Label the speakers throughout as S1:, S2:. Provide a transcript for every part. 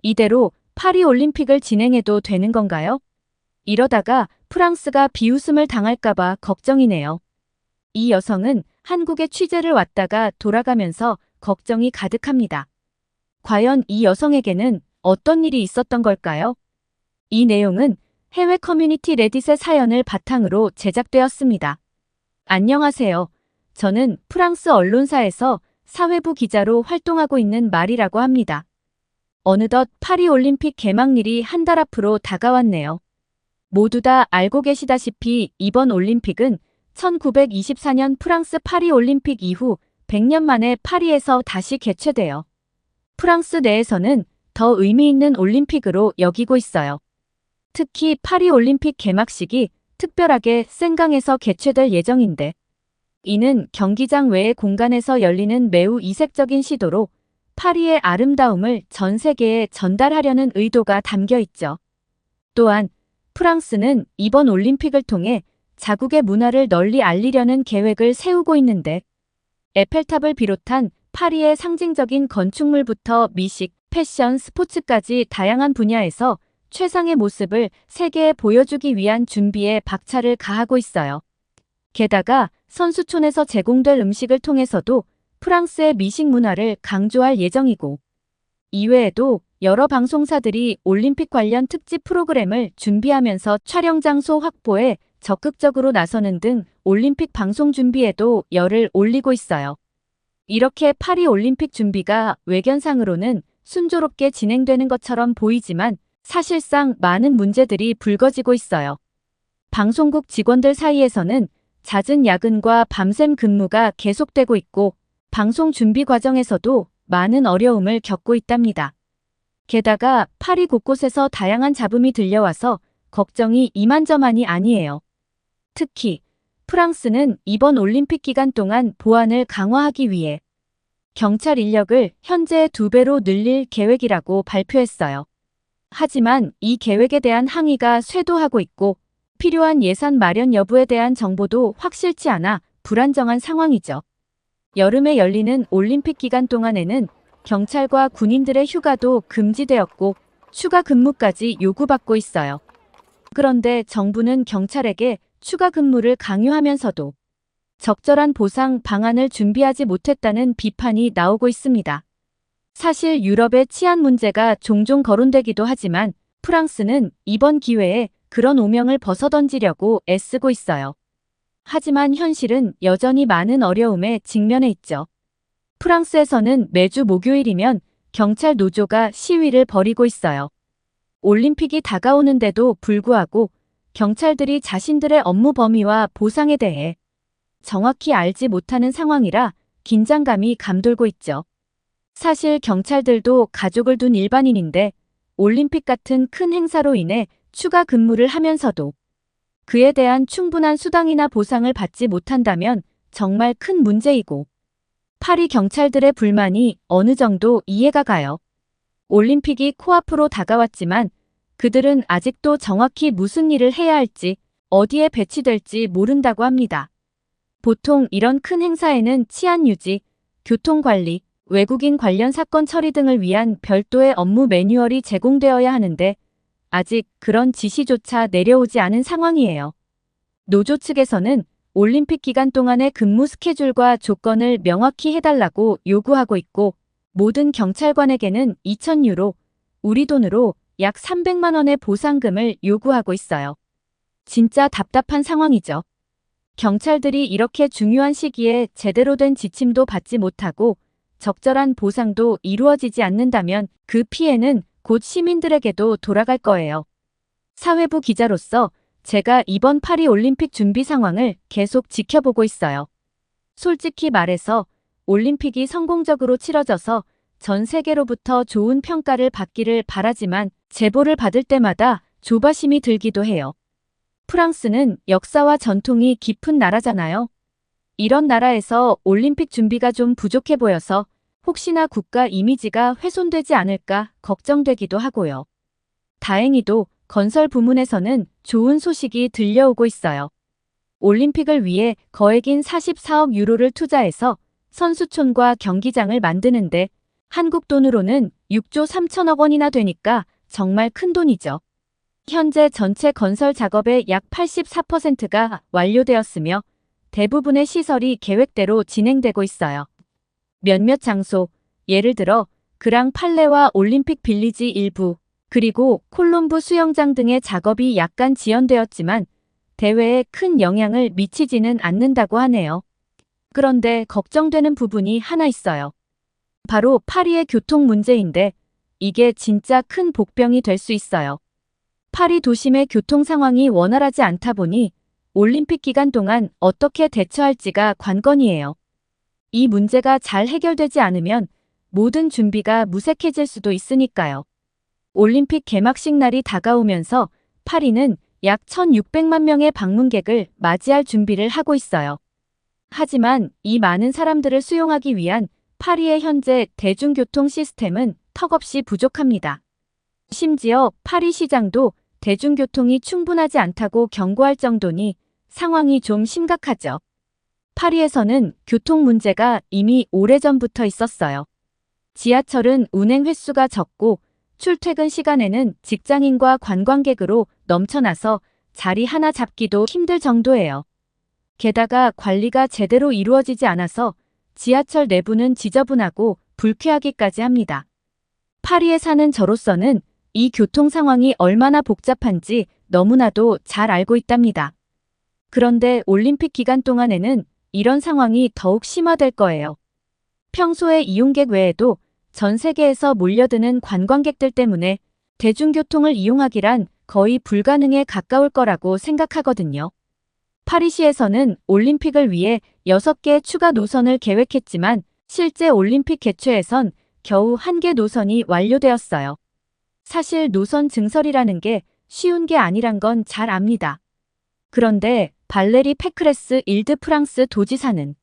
S1: 이대로 파리올림픽을 진행해도 되는 건가요? 이러다가 프랑스가 비웃음을 당할까봐 걱정이네요. 이 여성은 한국에 취재를 왔다가 돌아가면서 걱정이 가득합니다. 과연 이 여성에게는 어떤 일이 있었던 걸까요? 이 내용은 해외 커뮤니티 레딧의 사연을 바탕으로 제작되었습니다. 안녕하세요. 저는 프랑스 언론사에서 사회부 기자로 활동하고 있는 마리라고 합니다. 어느덧 파리올림픽 개막일이 한 달 앞으로 다가왔네요. 모두 다 알고 계시다시피 이번 올림픽은 1924년 프랑스 파리올림픽 이후 100년 만에 파리에서 다시 개최되어 프랑스 내에서는 더 의미 있는 올림픽으로 여기고 있어요. 특히 파리올림픽 개막식이 특별하게 생강에서 개최될 예정인데 이는 경기장 외의 공간에서 열리는 매우 이색적인 시도로 파리의 아름다움을 전 세계에 전달하려는 의도가 담겨 있죠. 또한 프랑스는 이번 올림픽을 통해 자국의 문화를 널리 알리려는 계획을 세우고 있는데 에펠탑을 비롯한 파리의 상징적인 건축물부터 미식, 패션, 스포츠까지 다양한 분야에서 최상의 모습을 세계에 보여주기 위한 준비에 박차를 가하고 있어요. 게다가 선수촌에서 제공될 음식을 통해서도 프랑스의 미식 문화를 강조할 예정이고 이외에도 여러 방송사들이 올림픽 관련 특집 프로그램을 준비하면서 촬영 장소 확보에 적극적으로 나서는 등 올림픽 방송 준비에도 열을 올리고 있어요. 이렇게 파리 올림픽 준비가 외견상으로는 순조롭게 진행되는 것처럼 보이지만 사실상 많은 문제들이 불거지고 있어요. 방송국 직원들 사이에서는 잦은 야근과 밤샘 근무가 계속되고 있고 방송 준비 과정에서도 많은 어려움을 겪고 있답니다. 게다가 파리 곳곳에서 다양한 잡음이 들려와서 걱정이 이만저만이 아니에요. 특히 프랑스는 이번 올림픽 기간 동안 보안을 강화하기 위해 경찰 인력을 현재의 2배로 늘릴 계획이라고 발표했어요. 하지만 이 계획에 대한 항의가 쇄도하고 있고 필요한 예산 마련 여부에 대한 정보도 확실치 않아 불안정한 상황이죠. 여름에 열리는 올림픽 기간 동안에는 경찰과 군인들의 휴가도 금지되었고 추가 근무까지 요구받고 있어요. 그런데 정부는 경찰에게 추가 근무를 강요하면서도 적절한 보상 방안을 준비하지 못했다는 비판이 나오고 있습니다. 사실 유럽의 치안 문제가 종종 거론되기도 하지만 프랑스는 이번 기회에 그런 오명을 벗어던지려고 애쓰고 있어요. 하지만 현실은 여전히 많은 어려움에 직면해 있죠. 프랑스에서는 매주 목요일이면 경찰 노조가 시위를 벌이고 있어요. 올림픽이 다가오는데도 불구하고 경찰들이 자신들의 업무 범위와 보상에 대해 정확히 알지 못하는 상황이라 긴장감이 감돌고 있죠. 사실 경찰들도 가족을 둔 일반인인데 올림픽 같은 큰 행사로 인해 추가 근무를 하면서도 그에 대한 충분한 수당이나 보상을 받지 못한다면 정말 큰 문제이고 파리 경찰들의 불만이 어느 정도 이해가 가요. 올림픽이 코앞으로 다가왔지만 그들은 아직도 정확히 무슨 일을 해야 할지 어디에 배치될지 모른다고 합니다. 보통 이런 큰 행사에는 치안 유지, 교통 관리, 외국인 관련 사건 처리 등을 위한 별도의 업무 매뉴얼이 제공되어야 하는데 아직 그런 지시조차 내려오지 않은 상황이에요. 노조 측에서는 올림픽 기간 동안의 근무 스케줄과 조건을 명확히 해달라고 요구하고 있고 모든 경찰관에게는 2,000유로, 우리 돈으로 약 300만 원의 보상금을 요구하고 있어요. 진짜 답답한 상황이죠. 경찰들이 이렇게 중요한 시기에 제대로 된 지침도 받지 못하고 적절한 보상도 이루어지지 않는다면 그 피해는 곧 시민들에게도 돌아갈 거예요. 사회부 기자로서 제가 이번 파리 올림픽 준비 상황을 계속 지켜보고 있어요. 솔직히 말해서 올림픽이 성공적으로 치러져서 전 세계로부터 좋은 평가를 받기를 바라지만 제보를 받을 때마다 조바심이 들기도 해요. 프랑스는 역사와 전통이 깊은 나라잖아요. 이런 나라에서 올림픽 준비가 좀 부족해 보여서 혹시나 국가 이미지가 훼손되지 않을까 걱정되기도 하고요. 다행히도 건설 부문에서는 좋은 소식이 들려오고 있어요. 올림픽을 위해 거액인 44억 유로를 투자해서 선수촌과 경기장을 만드는데 한국 돈으로는 6조 3천억 원이나 되니까 정말 큰 돈이죠. 현재 전체 건설 작업의 약 84%가 완료되었으며 대부분의 시설이 계획대로 진행되고 있어요. 몇몇 장소, 예를 들어 그랑 팔레와 올림픽 빌리지 일부, 그리고 콜롬부 수영장 등의 작업이 약간 지연되었지만 대회에 큰 영향을 미치지는 않는다고 하네요. 그런데 걱정되는 부분이 하나 있어요. 바로 파리의 교통 문제인데 이게 진짜 큰 복병이 될 수 있어요. 파리 도심의 교통 상황이 원활하지 않다 보니 올림픽 기간 동안 어떻게 대처할지가 관건이에요. 이 문제가 잘 해결되지 않으면 모든 준비가 무색해질 수도 있으니까요. 올림픽 개막식 날이 다가오면서 파리는 약 1,600만 명의 방문객을 맞이할 준비를 하고 있어요. 하지만 이 많은 사람들을 수용하기 위한 파리의 현재 대중교통 시스템은 턱없이 부족합니다. 심지어 파리 시장도 대중교통이 충분하지 않다고 경고할 정도니 상황이 좀 심각하죠. 파리에서는 교통 문제가 이미 오래전부터 있었어요. 지하철은 운행 횟수가 적고 출퇴근 시간에는 직장인과 관광객으로 넘쳐나서 자리 하나 잡기도 힘들 정도예요. 게다가 관리가 제대로 이루어지지 않아서 지하철 내부는 지저분하고 불쾌하기까지 합니다. 파리에 사는 저로서는 이 교통 상황이 얼마나 복잡한지 너무나도 잘 알고 있답니다. 그런데 올림픽 기간 동안에는 이런 상황이 더욱 심화될 거예요. 평소에 이용객 외에도 전 세계에서 몰려드는 관광객들 때문에 대중교통을 이용하기란 거의 불가능에 가까울 거라고 생각하거든요. 파리시에서는 올림픽을 위해 6개 추가 노선을 계획했지만 실제 올림픽 개최에선 겨우 1개 노선이 완료되었어요. 사실 노선 증설이라는 게 쉬운 게 아니란 건 잘 압니다. 그런데 발레리 페크레스 일드프랑스 도지사는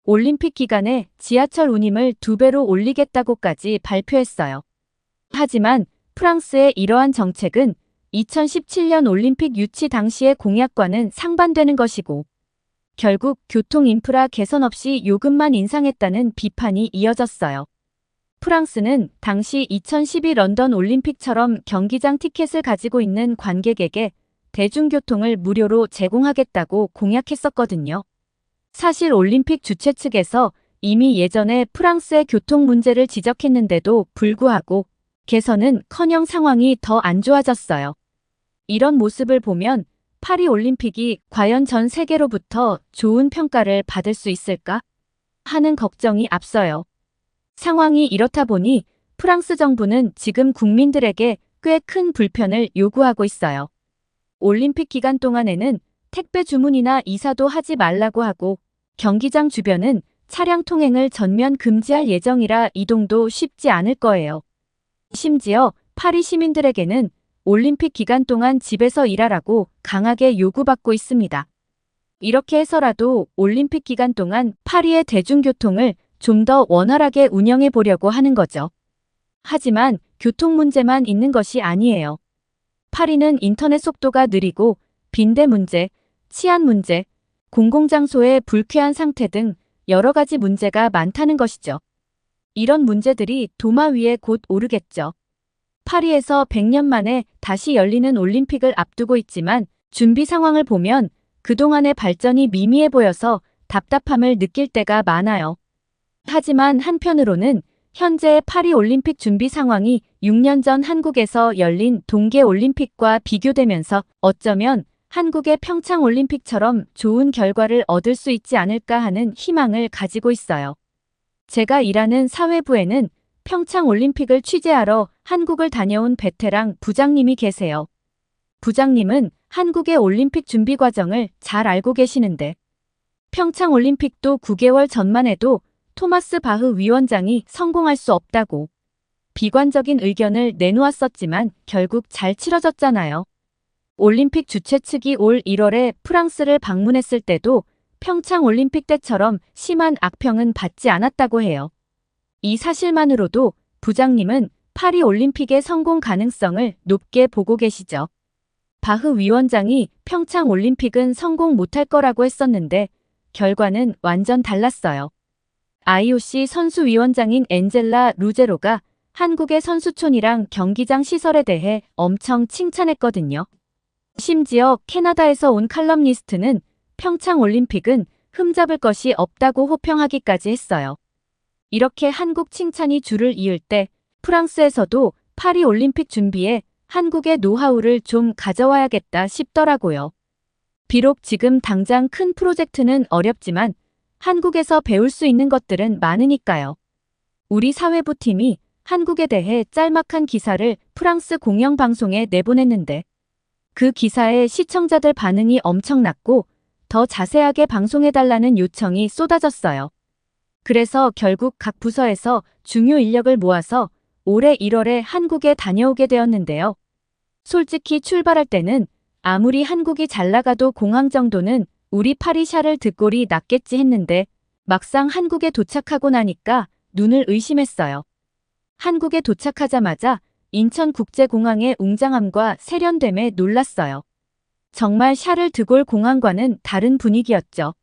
S1: 올림픽 기간에 지하철 운임을 2배로 올리겠다고까지 발표했어요. 하지만 프랑스의 이러한 정책은 2017년 올림픽 유치 당시의 공약과는 상반되는 것이고 결국 교통 인프라 개선 없이 요금만 인상했다는 비판이 이어졌어요. 프랑스는 당시 2012 런던 올림픽처럼 경기장 티켓을 가지고 있는 관객에게 대중교통을 무료로 제공하겠다고 공약했었거든요. 사실 올림픽 주최 측에서 이미 예전에 프랑스의 교통 문제를 지적했는데도 불구하고 개선은커녕 상황이 더 안 좋아졌어요. 이런 모습을 보면 파리 올림픽이 과연 전 세계로부터 좋은 평가를 받을 수 있을까 하는 걱정이 앞서요. 상황이 이렇다 보니 프랑스 정부는 지금 국민들에게 꽤 큰 불편을 요구하고 있어요. 올림픽 기간 동안에는 택배 주문이나 이사도 하지 말라고 하고 경기장 주변은 차량 통행을 전면 금지할 예정이라 이동도 쉽지 않을 거예요. 심지어 파리 시민들에게는 올림픽 기간 동안 집에서 일하라고 강하게 요구받고 있습니다. 이렇게 해서라도 올림픽 기간 동안 파리의 대중교통을 좀 더 원활하게 운영해 보려고 하는 거죠. 하지만 교통 문제만 있는 것이 아니에요. 파리는 인터넷 속도가 느리고 빈대 문제, 치안 문제, 공공장소의 불쾌한 상태 등 여러 가지 문제가 많다는 것이죠. 이런 문제들이 도마 위에 곧 오르겠죠. 파리에서 100년 만에 다시 열리는 올림픽을 앞두고 있지만 준비 상황을 보면 그동안의 발전이 미미해 보여서 답답함을 느낄 때가 많아요. 하지만 한편으로는 현재의 파리 올림픽 준비 상황이 6년 전 한국에서 열린 동계 올림픽과 비교되면서 어쩌면 한국의 평창 올림픽처럼 좋은 결과를 얻을 수 있지 않을까 하는 희망을 가지고 있어요. 제가 일하는 사회부에는 평창 올림픽을 취재하러 한국을 다녀온 베테랑 부장님이 계세요. 부장님은 한국의 올림픽 준비 과정을 잘 알고 계시는데 평창 올림픽도 9개월 전만 해도 토마스 바흐 위원장이 성공할 수 없다고 비관적인 의견을 내놓았었지만 결국 잘 치러졌잖아요. 올림픽 주최 측이 올 1월에 프랑스를 방문했을 때도 평창 올림픽 때처럼 심한 악평은 받지 않았다고 해요. 이 사실만으로도 부장님은 파리 올림픽의 성공 가능성을 높게 보고 계시죠. 바흐 위원장이 평창 올림픽은 성공 못할 거라고 했었는데 결과는 완전 달랐어요. IOC 선수위원장인 엔젤라 루제로가 한국의 선수촌이랑 경기장 시설에 대해 엄청 칭찬했거든요. 심지어 캐나다에서 온 칼럼니스트는 평창 올림픽은 흠잡을 것이 없다고 호평하기까지 했어요. 이렇게 한국 칭찬이 줄을 이을 때 프랑스에서도 파리 올림픽 준비에 한국의 노하우를 좀 가져와야겠다 싶더라고요. 비록 지금 당장 큰 프로젝트는 어렵지만 한국에서 배울 수 있는 것들은 많으니까요. 우리 사회부 팀이 한국에 대해 짤막한 기사를 프랑스 공영방송에 내보냈는데 그 기사에 시청자들 반응이 엄청났고 더 자세하게 방송해달라는 요청이 쏟아졌어요. 그래서 결국 각 부서에서 중요 인력을 모아서 올해 1월에 한국에 다녀오게 되었는데요. 솔직히 출발할 때는 아무리 한국이 잘 나가도 공항 정도는 우리 파리 샤를 드골이 낫겠지 했는데 막상 한국에 도착하고 나니까 눈을 의심했어요. 한국에 도착하자마자 인천국제공항의 웅장함과 세련됨에 놀랐어요. 정말 샤를 드골 공항과는 다른 분위기였죠.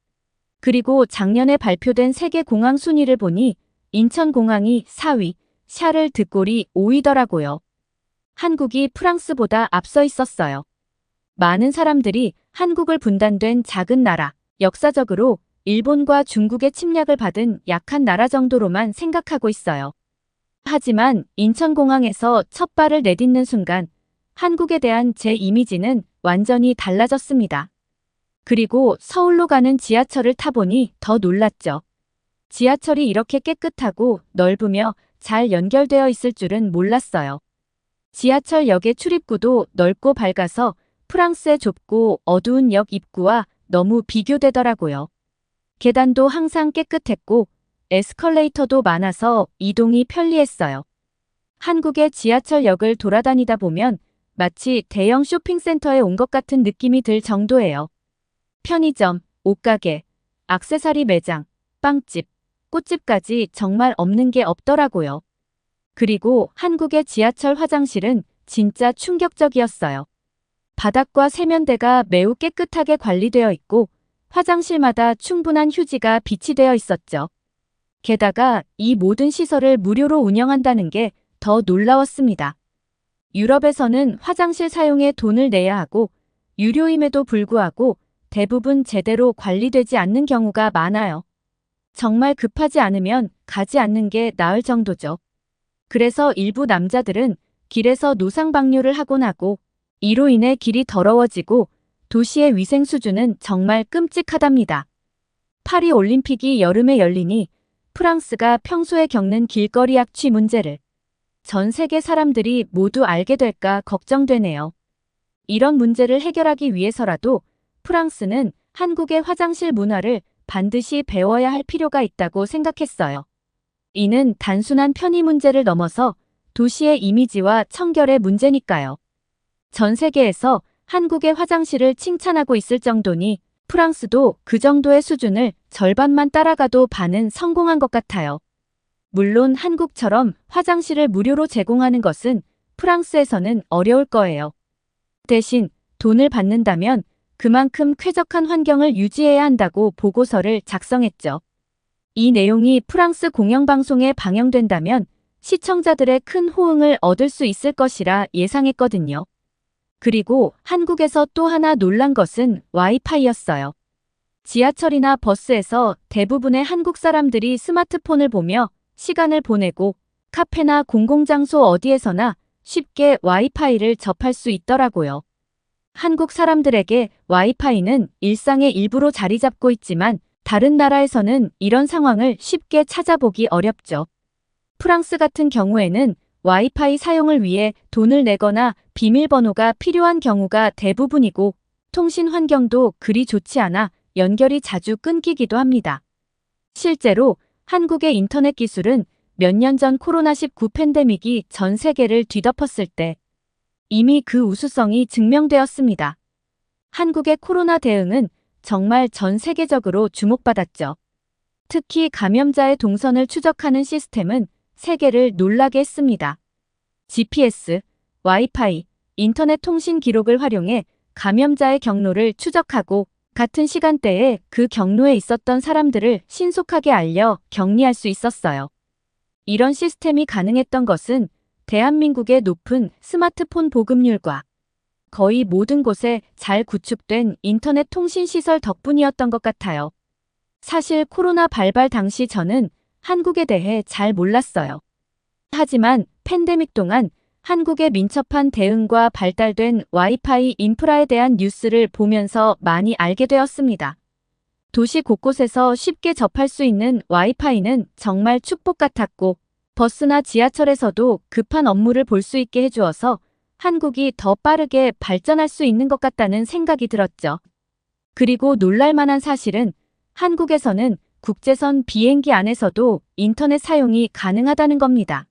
S1: 그리고 작년에 발표된 세계 공항 순위를 보니 인천공항이 4위, 샤를 드골이 5위더라고요. 한국이 프랑스보다 앞서 있었어요. 많은 사람들이 한국을 분단된 작은 나라, 역사적으로 일본과 중국의 침략을 받은 약한 나라 정도로만 생각하고 있어요. 하지만 인천공항에서 첫 발을 내딛는 순간 한국에 대한 제 이미지는 완전히 달라졌습니다. 그리고 서울로 가는 지하철을 타보니 더 놀랐죠. 지하철이 이렇게 깨끗하고 넓으며 잘 연결되어 있을 줄은 몰랐어요. 지하철역의 출입구도 넓고 밝아서 프랑스의 좁고 어두운 역 입구와 너무 비교되더라고요. 계단도 항상 깨끗했고 에스컬레이터도 많아서 이동이 편리했어요. 한국의 지하철역을 돌아다니다 보면 마치 대형 쇼핑센터에 온 것 같은 느낌이 들 정도예요. 편의점, 옷가게, 액세서리 매장, 빵집, 꽃집까지 정말 없는 게 없더라고요. 그리고 한국의 지하철 화장실은 진짜 충격적이었어요. 바닥과 세면대가 매우 깨끗하게 관리되어 있고 화장실마다 충분한 휴지가 비치되어 있었죠. 게다가 이 모든 시설을 무료로 운영한다는 게 더 놀라웠습니다. 유럽에서는 화장실 사용에 돈을 내야 하고 유료임에도 불구하고 대부분 제대로 관리되지 않는 경우가 많아요. 정말 급하지 않으면 가지 않는 게 나을 정도죠. 그래서 일부 남자들은 길에서 노상방뇨를 하곤 하고 이로 인해 길이 더러워지고 도시의 위생 수준은 정말 끔찍하답니다. 파리 올림픽이 여름에 열리니 프랑스가 평소에 겪는 길거리 악취 문제를 전 세계 사람들이 모두 알게 될까 걱정되네요. 이런 문제를 해결하기 위해서라도 프랑스는 한국의 화장실 문화를 반드시 배워야 할 필요가 있다고 생각했어요. 이는 단순한 편의 문제를 넘어서 도시의 이미지와 청결의 문제니까요. 전 세계에서 한국의 화장실을 칭찬하고 있을 정도니 프랑스도 그 정도의 수준을 절반만 따라가도 반은 성공한 것 같아요. 물론 한국처럼 화장실을 무료로 제공하는 것은 프랑스에서는 어려울 거예요. 대신 돈을 받는다면 그만큼 쾌적한 환경을 유지해야 한다고 보고서를 작성했죠. 이 내용이 프랑스 공영방송에 방영된다면 시청자들의 큰 호응을 얻을 수 있을 것이라 예상했거든요. 그리고 한국에서 또 하나 놀란 것은 와이파이였어요. 지하철이나 버스에서 대부분의 한국 사람들이 스마트폰을 보며 시간을 보내고 카페나 공공장소 어디에서나 쉽게 와이파이를 접할 수 있더라고요. 한국 사람들에게 와이파이는 일상의 일부로 자리 잡고 있지만 다른 나라에서는 이런 상황을 쉽게 찾아보기 어렵죠. 프랑스 같은 경우에는 와이파이 사용을 위해 돈을 내거나 비밀번호가 필요한 경우가 대부분이고 통신 환경도 그리 좋지 않아 연결이 자주 끊기기도 합니다. 실제로 한국의 인터넷 기술은 몇 년 전 코로나19 팬데믹이 전 세계를 뒤덮었을 때 이미 그 우수성이 증명되었습니다. 한국의 코로나 대응은 정말 전 세계적으로 주목받았죠. 특히 감염자의 동선을 추적하는 시스템은 세계를 놀라게 했습니다. GPS, 와이파이, 인터넷 통신 기록을 활용해 감염자의 경로를 추적하고 같은 시간대에 그 경로에 있었던 사람들을 신속하게 알려 격리할 수 있었어요. 이런 시스템이 가능했던 것은 대한민국의 높은 스마트폰 보급률과 거의 모든 곳에 잘 구축된 인터넷 통신 시설 덕분이었던 것 같아요. 사실 코로나 발발 당시 저는 한국에 대해 잘 몰랐어요. 하지만 팬데믹 동안 한국의 민첩한 대응과 발달된 와이파이 인프라에 대한 뉴스를 보면서 많이 알게 되었습니다. 도시 곳곳에서 쉽게 접할 수 있는 와이파이는 정말 축복 같았고, 버스나 지하철에서도 급한 업무를 볼 수 있게 해주어서 한국이 더 빠르게 발전할 수 있는 것 같다는 생각이 들었죠. 그리고 놀랄만한 사실은 한국에서는 국제선 비행기 안에서도 인터넷 사용이 가능하다는 겁니다.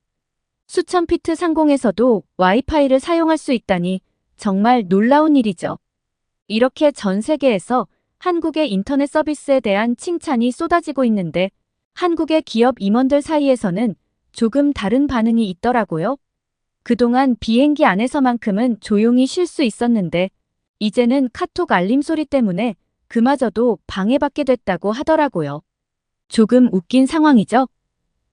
S1: 수천 피트 상공에서도 와이파이를 사용할 수 있다니 정말 놀라운 일이죠. 이렇게 전 세계에서 한국의 인터넷 서비스에 대한 칭찬이 쏟아지고 있는데 한국의 기업 임원들 사이에서는 조금 다른 반응이 있더라고요. 그동안 비행기 안에서만큼은 조용히 쉴 수 있었는데 이제는 카톡 알림 소리 때문에 그마저도 방해받게 됐다고 하더라고요. 조금 웃긴 상황이죠?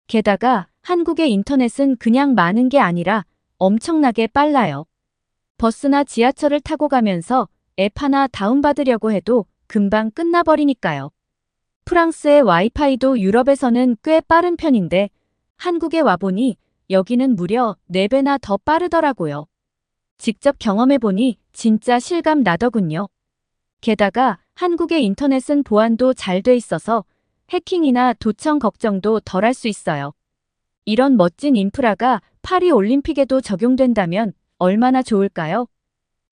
S1: 게다가 한국의 인터넷은 그냥 많은 게 아니라 엄청나게 빨라요. 버스나 지하철을 타고 가면서 앱 하나 다운받으려고 해도 금방 끝나버리니까요. 프랑스의 와이파이도 유럽에서는 꽤 빠른 편인데 한국에 와보니 여기는 무려 4배나 더 빠르더라고요. 직접 경험해보니 진짜 실감 나더군요. 게다가 한국의 인터넷은 보안도 잘 돼 있어서 해킹이나 도청 걱정도 덜 할 수 있어요. 이런 멋진 인프라가 파리 올림픽에도 적용된다면 얼마나 좋을까요?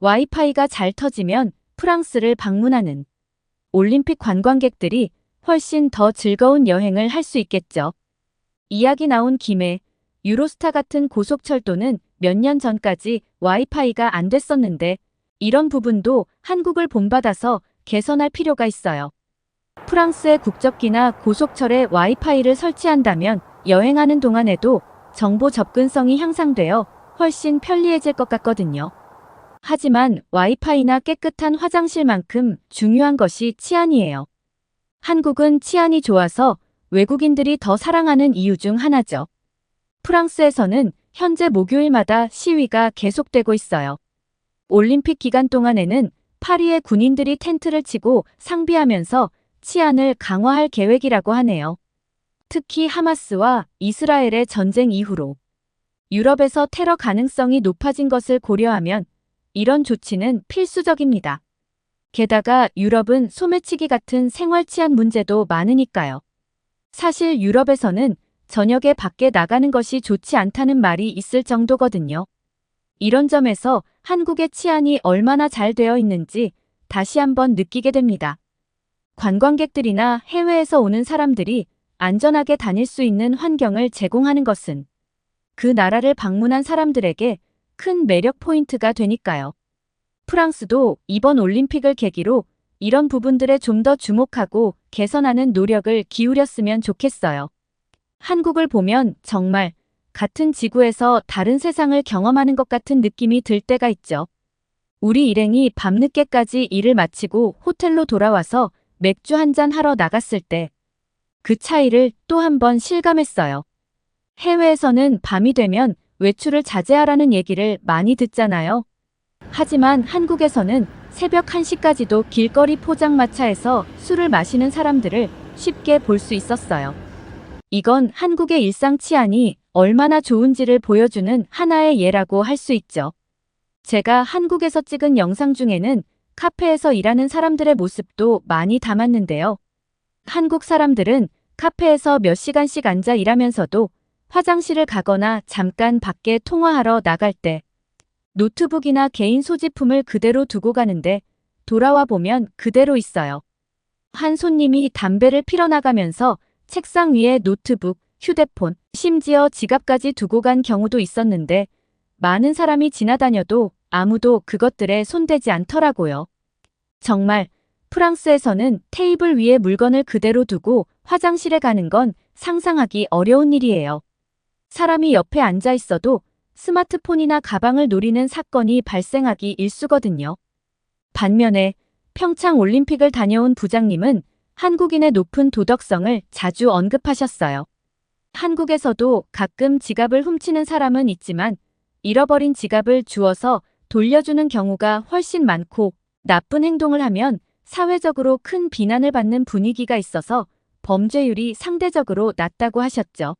S1: 와이파이가 잘 터지면 프랑스를 방문하는 올림픽 관광객들이 훨씬 더 즐거운 여행을 할 수 있겠죠. 이야기 나온 김에 유로스타 같은 고속철도는 몇 년 전까지 와이파이가 안 됐었는데 이런 부분도 한국을 본받아서 개선할 필요가 있어요. 프랑스의 국적기나 고속철에 와이파이를 설치한다면 여행하는 동안에도 정보 접근성이 향상되어 훨씬 편리해질 것 같거든요. 하지만 와이파이나 깨끗한 화장실만큼 중요한 것이 치안이에요. 한국은 치안이 좋아서 외국인들이 더 사랑하는 이유 중 하나죠. 프랑스에서는 현재 목요일마다 시위가 계속되고 있어요. 올림픽 기간 동안에는 파리의 군인들이 텐트를 치고 상비하면서 치안을 강화할 계획이라고 하네요. 특히 하마스와 이스라엘의 전쟁 이후로 유럽에서 테러 가능성이 높아진 것을 고려하면 이런 조치는 필수적입니다. 게다가 유럽은 소매치기 같은 생활 치안 문제도 많으니까요. 사실 유럽에서는 저녁에 밖에 나가는 것이 좋지 않다는 말이 있을 정도거든요. 이런 점에서 한국의 치안이 얼마나 잘 되어 있는지 다시 한번 느끼게 됩니다. 관광객들이나 해외에서 오는 사람들이 안전하게 다닐 수 있는 환경을 제공하는 것은 그 나라를 방문한 사람들에게 큰 매력 포인트가 되니까요. 프랑스도 이번 올림픽을 계기로 이런 부분들에 좀 더 주목하고 개선하는 노력을 기울였으면 좋겠어요. 한국을 보면 정말 같은 지구에서 다른 세상을 경험하는 것 같은 느낌이 들 때가 있죠. 우리 일행이 밤늦게까지 일을 마치고 호텔로 돌아와서 맥주 한잔 하러 나갔을 때 그 차이를 또 한 번 실감했어요. 해외에서는 밤이 되면 외출을 자제하라는 얘기를 많이 듣잖아요. 하지만 한국에서는 새벽 1시까지도 길거리 포장마차에서 술을 마시는 사람들을 쉽게 볼 수 있었어요. 이건 한국의 일상 치안이 얼마나 좋은지를 보여주는 하나의 예라고 할 수 있죠. 제가 한국에서 찍은 영상 중에는 카페에서 일하는 사람들의 모습도 많이 담았는데요. 한국 사람들은 카페에서 몇 시간씩 앉아 일하면서도 화장실을 가거나 잠깐 밖에 통화하러 나갈 때 노트북이나 개인 소지품을 그대로 두고 가는데 돌아와 보면 그대로 있어요. 한 손님이 담배를 피러 나가면서 책상 위에 노트북, 휴대폰, 심지어 지갑까지 두고 간 경우도 있었는데 많은 사람이 지나다녀도 아무도 그것들에 손대지 않더라고요. 정말 프랑스에서는 테이블 위에 물건을 그대로 두고 화장실에 가는 건 상상하기 어려운 일이에요. 사람이 옆에 앉아 있어도 스마트폰이나 가방을 노리는 사건이 발생하기 일쑤거든요. 반면에 평창 올림픽을 다녀온 부장님은 한국인의 높은 도덕성을 자주 언급하셨어요. 한국에서도 가끔 지갑을 훔치는 사람은 있지만 잃어버린 지갑을 주워서 돌려주는 경우가 훨씬 많고 나쁜 행동을 하면 사회적으로 큰 비난을 받는 분위기가 있어서 범죄율이 상대적으로 낮다고 하셨죠.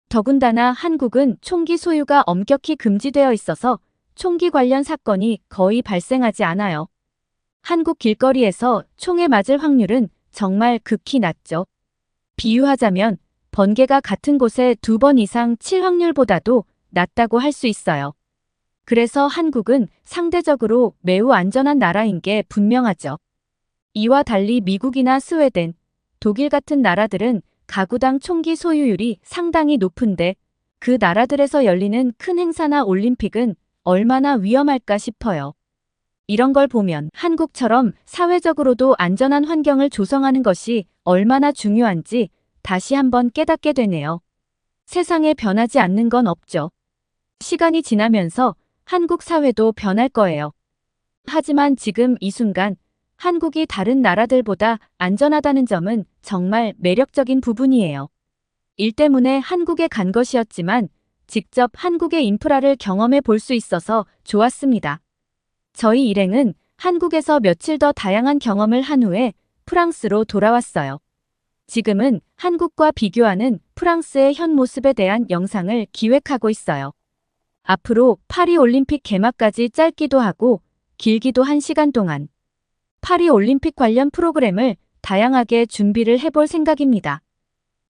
S1: 더군다나 한국은 총기 소유가 엄격히 금지되어 있어서 총기 관련 사건이 거의 발생하지 않아요. 한국 길거리에서 총에 맞을 확률은 정말 극히 낮죠. 비유하자면 번개가 같은 곳에 2번 이상 칠 확률보다도 낮다고 할 수 있어요. 그래서 한국은 상대적으로 매우 안전한 나라인 게 분명하죠. 이와 달리 미국이나 스웨덴, 독일 같은 나라들은 가구당 총기 소유율이 상당히 높은데 그 나라들에서 열리는 큰 행사나 올림픽은 얼마나 위험할까 싶어요. 이런 걸 보면 한국처럼 사회적으로도 안전한 환경을 조성하는 것이 얼마나 중요한지 다시 한번 깨닫게 되네요. 세상에 변하지 않는 건 없죠. 시간이 지나면서 한국 사회도 변할 거예요. 하지만 지금 이 순간 한국이 다른 나라들보다 안전하다는 점은 정말 매력적인 부분이에요. 일 때문에 한국에 간 것이었지만 직접 한국의 인프라를 경험해 볼 수 있어서 좋았습니다. 저희 일행은 한국에서 며칠 더 다양한 경험을 한 후에 프랑스로 돌아왔어요. 지금은 한국과 비교하는 프랑스의 현 모습에 대한 영상을 기획하고 있어요. 앞으로 파리 올림픽 개막까지 짧기도 하고 길기도 한 시간 동안 파리 올림픽 관련 프로그램을 다양하게 준비를 해볼 생각입니다.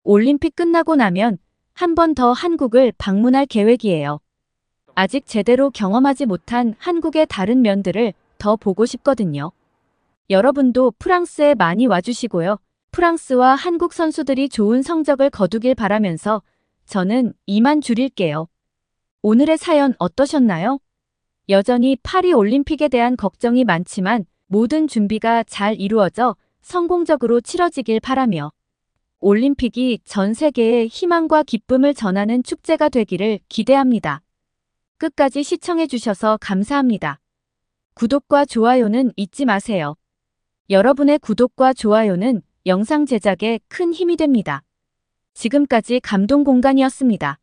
S1: 올림픽 끝나고 나면 한 번 더 한국을 방문할 계획이에요. 아직 제대로 경험하지 못한 한국의 다른 면들을 더 보고 싶거든요. 여러분도 프랑스에 많이 와주시고요. 프랑스와 한국 선수들이 좋은 성적을 거두길 바라면서 저는 이만 줄일게요. 오늘의 사연 어떠셨나요? 여전히 파리 올림픽에 대한 걱정이 많지만 모든 준비가 잘 이루어져 성공적으로 치러지길 바라며 올림픽이 전 세계에 희망과 기쁨을 전하는 축제가 되기를 기대합니다. 끝까지 시청해주셔서 감사합니다. 구독과 좋아요는 잊지 마세요. 여러분의 구독과 좋아요는 영상 제작에 큰 힘이 됩니다. 지금까지 감동공간이었습니다.